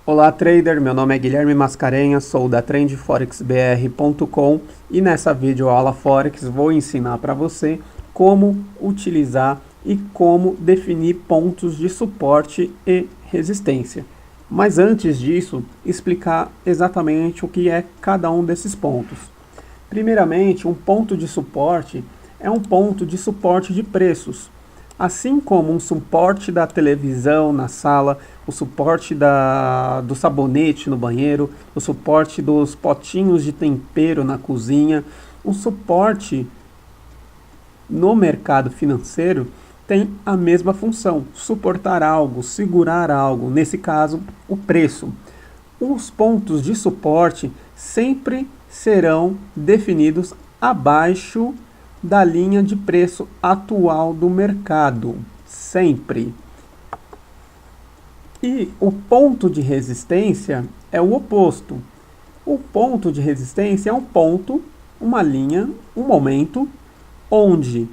Olá trader, meu nome é Guilherme Mascarenhas, sou da TrendForexBR.com e nessa videoaula Forex vou ensinar para você como utilizar e como definir pontos de suporte e resistência. Mas antes disso, explicar exatamente o que é cada um desses pontos. Primeiramente, um ponto de suporte é um ponto de suporte de preços. Assim como um suporte da televisão na sala, o suporte do sabonete no banheiro, o suporte dos potinhos de tempero na cozinha, o suporte no mercado financeiro tem a mesma função, suportar algo, segurar algo, nesse caso, o preço. Os pontos de suporte sempre serão definidos abaixo da linha de preço atual do mercado, sempre. E o ponto de resistência é o oposto. O ponto de resistência é um ponto, uma linha, um momento, onde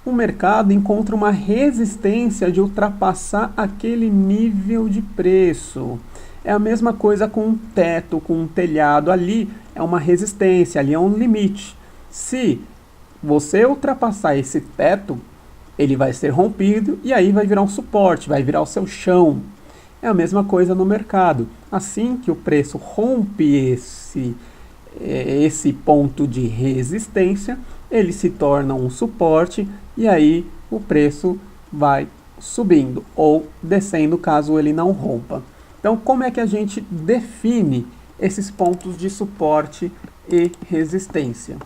o mercado encontra uma resistência de ultrapassar aquele nível de preço. É a mesma coisa com um teto, com um telhado. Ali é uma resistência, ali é um limite. Se você ultrapassar esse teto, ele vai ser rompido e aí vai virar um suporte, vai virar o seu chão. É a mesma coisa no mercado. Assim que o preço rompe esse ponto de resistência, ele se torna um suporte e aí o preço vai subindo ou descendo caso ele não rompa. Então, como é que a gente define esses pontos de suporte e resistência?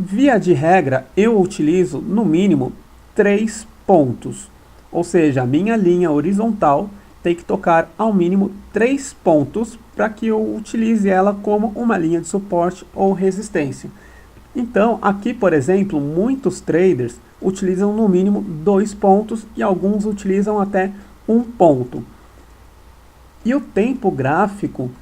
Via de regra, eu utilizo no mínimo 3 pontos, ou seja, a minha linha horizontal tem que tocar ao mínimo 3 pontos para que eu utilize ela como uma linha de suporte ou resistência. Então, aqui, por exemplo, muitos traders utilizam no mínimo 2 pontos e alguns utilizam até 1 ponto. E o tempo gráfico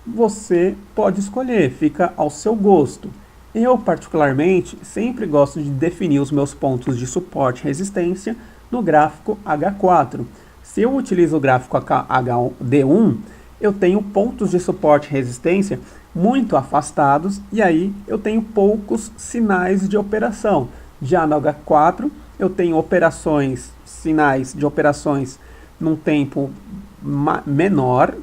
você pode escolher, fica ao seu gosto. Eu, particularmente, sempre gosto de definir os meus pontos de suporte e resistência no gráfico H4. Se eu utilizo o gráfico HD1, eu tenho pontos de suporte e resistência muito afastados e aí eu tenho poucos sinais de operação. Já no H4, eu tenho sinais de operações num tempo menor,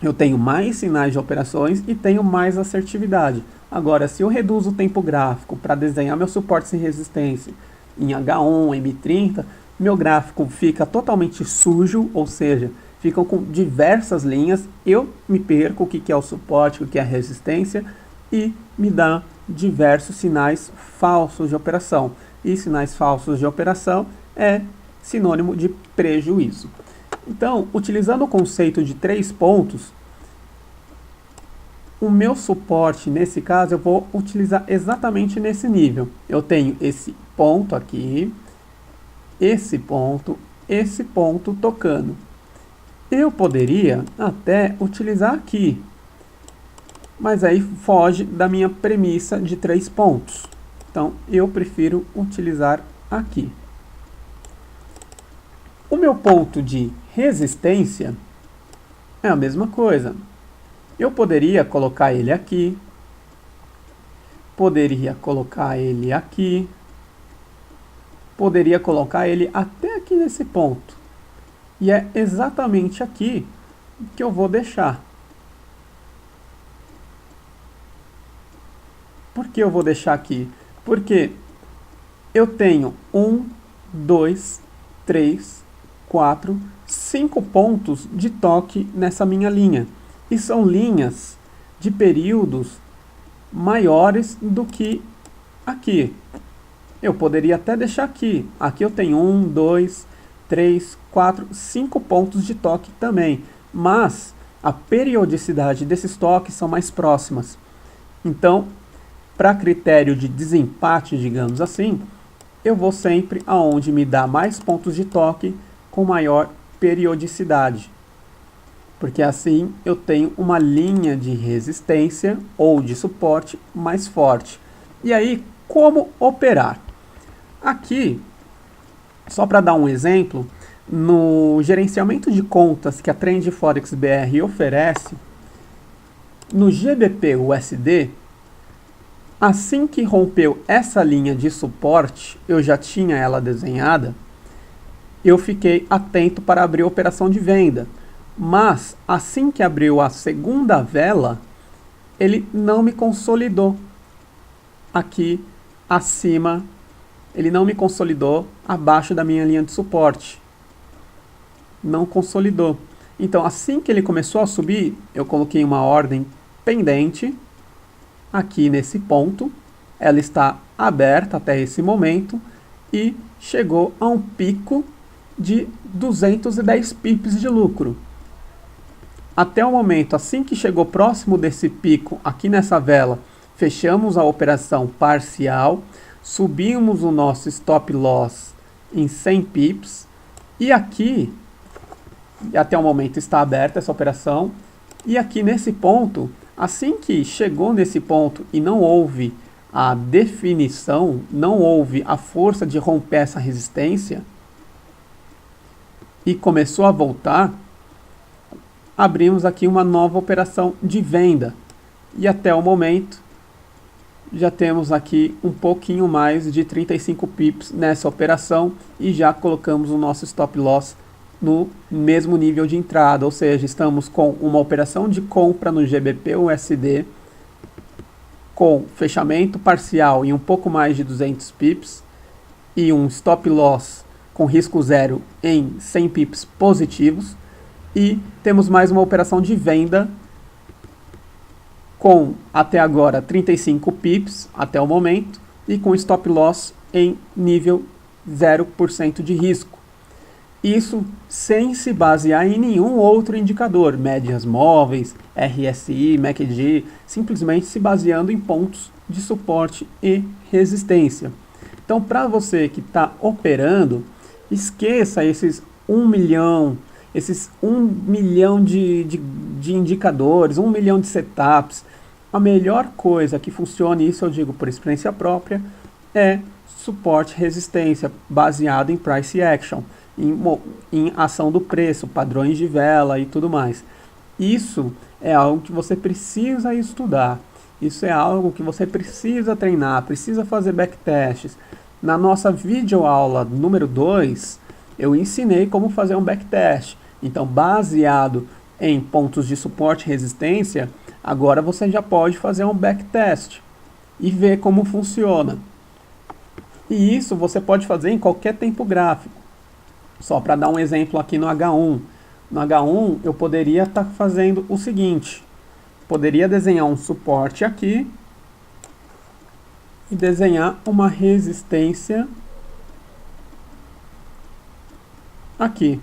eu tenho mais sinais de operações e tenho mais assertividade. Agora, se eu reduzo o tempo gráfico para desenhar meu suporte sem resistência em H1, M30, meu gráfico fica totalmente sujo, ou seja, ficam com diversas linhas, eu me perco o que é o suporte, o que é a resistência e me dá diversos sinais falsos de operação. E sinais falsos de operação é sinônimo de prejuízo. Então, utilizando o conceito de 3 pontos, o meu suporte, nesse caso, eu vou utilizar exatamente nesse nível. Eu tenho esse ponto aqui, esse ponto tocando. Eu poderia até utilizar aqui, mas aí foge da minha premissa de 3 pontos. Então, eu prefiro utilizar aqui. O meu ponto de resistência é a mesma coisa. Eu poderia colocar ele aqui, poderia colocar ele aqui, poderia colocar ele até aqui nesse ponto. E é exatamente aqui que eu vou deixar. Por que eu vou deixar aqui? Porque eu tenho 1, 2, 3, 4, 5 pontos de toque nessa minha linha. E são linhas de períodos maiores do que aqui. Eu poderia até deixar aqui. Aqui eu tenho 1, 2, 3, 4, 5 pontos de toque também. Mas a periodicidade desses toques são mais próximas. Então, para critério de desempate, digamos assim, eu vou sempre aonde me dá mais pontos de toque com maior periodicidade. Porque assim eu tenho uma linha de resistência ou de suporte mais forte. E aí, como operar? Aqui, só para dar um exemplo, no gerenciamento de contas que a Trend Forex BR oferece, no GBP/USD, assim que rompeu essa linha de suporte, eu já tinha ela desenhada, eu fiquei atento para abrir a operação de venda. Mas assim que abriu a segunda vela, ele não me consolidou aqui acima, ele não me consolidou abaixo da minha linha de suporte. Não consolidou. Então, assim que ele começou a subir, eu coloquei uma ordem pendente aqui nesse ponto. Ela está aberta até esse momento e chegou a um pico de 210 pips de lucro. Até o momento, assim que chegou próximo desse pico, aqui nessa vela, fechamos a operação parcial, subimos o nosso stop loss em 100 pips, e aqui, até o momento está aberta essa operação, e aqui nesse ponto, assim que chegou nesse ponto e não houve a definição, não houve a força de romper essa resistência, e começou a voltar, abrimos aqui uma nova operação de venda. E até o momento, já temos aqui um pouquinho mais de 35 pips nessa operação e já colocamos o nosso stop loss no mesmo nível de entrada, ou seja, estamos com uma operação de compra no GBP/USD com fechamento parcial em um pouco mais de 200 pips e um stop loss com risco zero em 100 pips positivos, e temos mais uma operação de venda com até agora 35 pips até o momento e com stop loss em nível 0% de risco. Isso sem se basear em nenhum outro indicador, médias móveis, RSI, MACD, simplesmente se baseando em pontos de suporte e resistência. Então, para você que está operando, esqueça esses 1 milhão, de indicadores, 1 milhão de setups. A melhor coisa que funcione, isso eu digo por experiência própria, é suporte e resistência baseado em price action, em ação do preço, padrões de vela e tudo mais. Isso é algo que você precisa estudar, isso é algo que você precisa treinar, precisa fazer backtests. Na nossa videoaula número 2, eu ensinei como fazer um backtest. Então, baseado em pontos de suporte e resistência, agora você já pode fazer um backtest e ver como funciona. E isso você pode fazer em qualquer tempo gráfico. Só para dar um exemplo aqui no H1. No H1 eu poderia estar fazendo o seguinte. Poderia desenhar um suporte aqui e desenhar uma resistência aqui.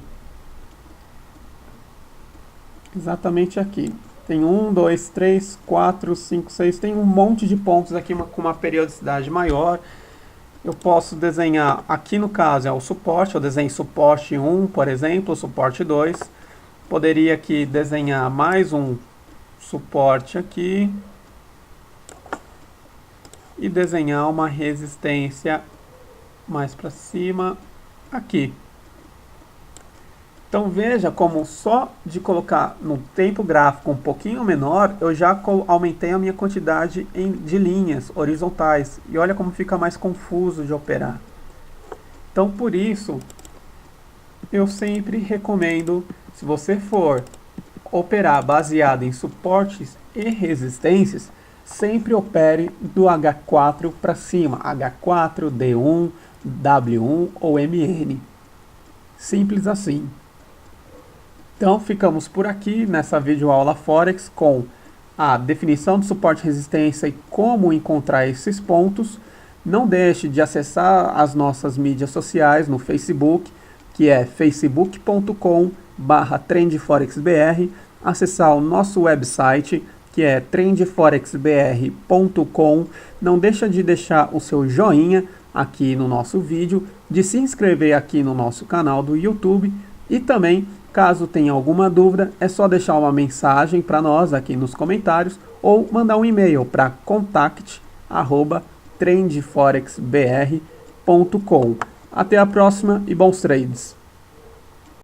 Exatamente aqui. Tem 1, 2, 3, 4, 5, 6. Tem um monte de pontos aqui com uma periodicidade maior. Eu posso desenhar, aqui no caso é o suporte. Eu desenho suporte 1, por exemplo, suporte 2. Poderia aqui desenhar mais um suporte aqui. E desenhar uma resistência mais para cima aqui. Então veja como só de colocar no tempo gráfico um pouquinho menor, eu já aumentei a minha quantidade de linhas horizontais. E olha como fica mais confuso de operar. Então por isso, eu sempre recomendo, se você for operar baseado em suportes e resistências, sempre opere do H4 para cima, H4, D1, W1 ou MN. Simples assim. Então ficamos por aqui nessa videoaula Forex com a definição de suporte e resistência e como encontrar esses pontos. Não deixe de acessar as nossas mídias sociais no Facebook, que é facebook.com/trendforexbr, acessar o nosso website, que é trendforexbr.com. Não deixa de deixar o seu joinha aqui no nosso vídeo, de se inscrever aqui no nosso canal do YouTube e também, caso tenha alguma dúvida, é só deixar uma mensagem para nós aqui nos comentários ou mandar um e-mail para contact@trendforexbr.com. Até a próxima e bons trades!